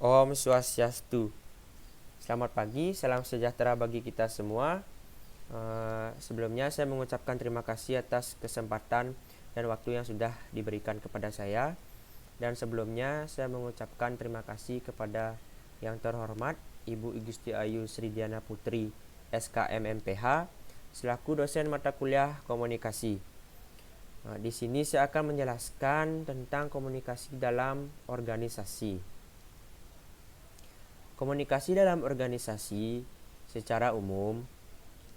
Om Swastiastu. Selamat pagi, salam sejahtera bagi kita semua. Sebelumnya saya mengucapkan terima kasih atas kesempatan dan waktu yang sudah diberikan kepada saya. Dan sebelumnya saya mengucapkan terima kasih kepada yang terhormat Ibu Igusti Ayu Sridiana Putri, SKM MPH, selaku dosen mata kuliah komunikasi. Di sini saya akan menjelaskan tentang komunikasi dalam organisasi. Komunikasi dalam organisasi secara umum,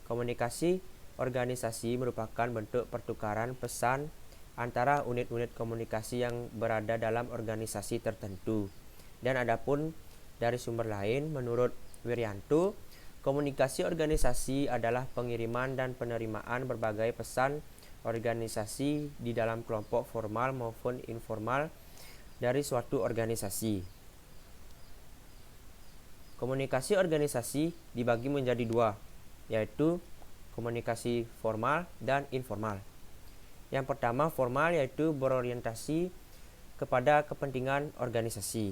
komunikasi organisasi merupakan bentuk pertukaran pesan antara unit-unit komunikasi yang berada dalam organisasi tertentu. Dan adapun dari sumber lain, menurut Wiryanto, komunikasi organisasi adalah pengiriman dan penerimaan berbagai pesan organisasi di dalam kelompok formal maupun informal dari suatu organisasi. Komunikasi organisasi dibagi menjadi dua, yaitu komunikasi formal dan informal. Yang pertama formal, yaitu berorientasi kepada kepentingan organisasi.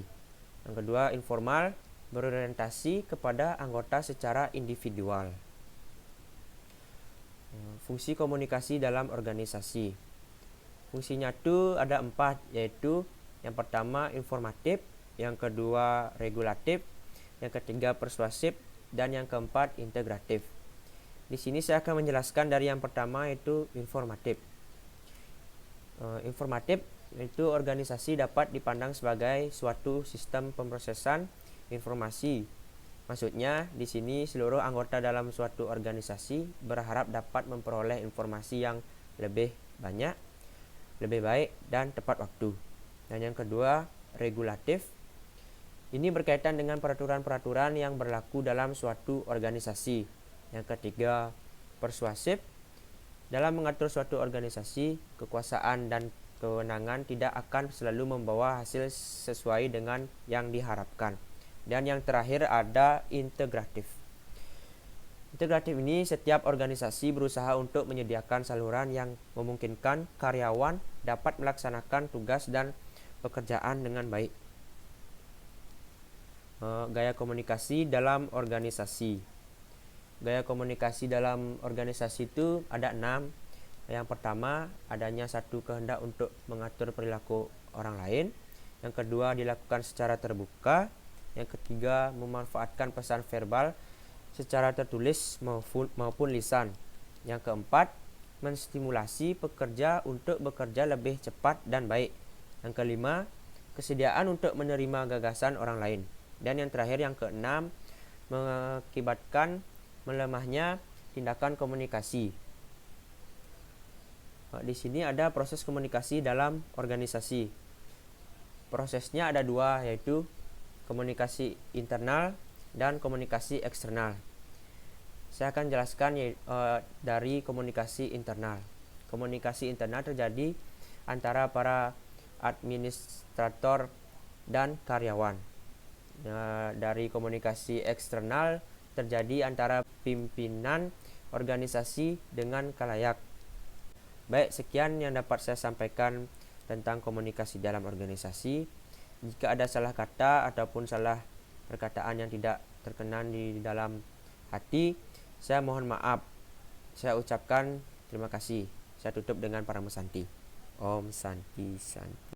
Yang kedua informal, berorientasi kepada anggota secara individual. Fungsi komunikasi dalam organisasi. Fungsinya itu ada 4, yaitu yang pertama informatif, yang kedua regulatif, yang ketiga persuasif, dan yang keempat integratif. Di sini saya akan menjelaskan dari yang pertama, yaitu informatif. Informatif itu organisasi dapat dipandang sebagai suatu sistem pemrosesan informasi. Maksudnya di sini seluruh anggota dalam suatu organisasi berharap dapat memperoleh informasi yang lebih banyak, lebih baik, dan tepat waktu. Dan yang kedua regulatif. Ini berkaitan dengan peraturan-peraturan yang berlaku dalam suatu organisasi. Yang ketiga persuasif. Dalam mengatur suatu organisasi, kekuasaan dan kewenangan tidak akan selalu membawa hasil sesuai dengan yang diharapkan. Dan yang terakhir ada integratif. Integratif ini setiap organisasi berusaha untuk menyediakan saluran yang memungkinkan karyawan dapat melaksanakan tugas dan pekerjaan dengan baik. Gaya komunikasi dalam organisasi. Gaya komunikasi dalam organisasi itu ada 6. Yang pertama, adanya satu kehendak untuk mengatur perilaku orang lain. Yang kedua, dilakukan secara terbuka. Yang ketiga, memanfaatkan pesan verbal secara tertulis maupun lisan. Yang keempat, menstimulasi pekerja untuk bekerja lebih cepat dan baik. Yang kelima, kesediaan untuk menerima gagasan orang lain. Dan yang terakhir, yang keenam, mengakibatkan melemahnya tindakan komunikasi. Di sini ada proses komunikasi dalam organisasi. Prosesnya ada 2, yaitu komunikasi internal dan komunikasi eksternal. Saya akan jelaskan dari komunikasi internal. Komunikasi internal terjadi antara para administrator dan karyawan. Dari komunikasi eksternal terjadi antara pimpinan organisasi dengan khalayak. Baik, sekian yang dapat saya sampaikan tentang komunikasi dalam organisasi. Jika ada salah kata ataupun salah perkataan yang tidak terkenan di dalam hati, saya mohon maaf. Saya ucapkan terima kasih. Saya tutup dengan Paramasanti. Om Santi Santi.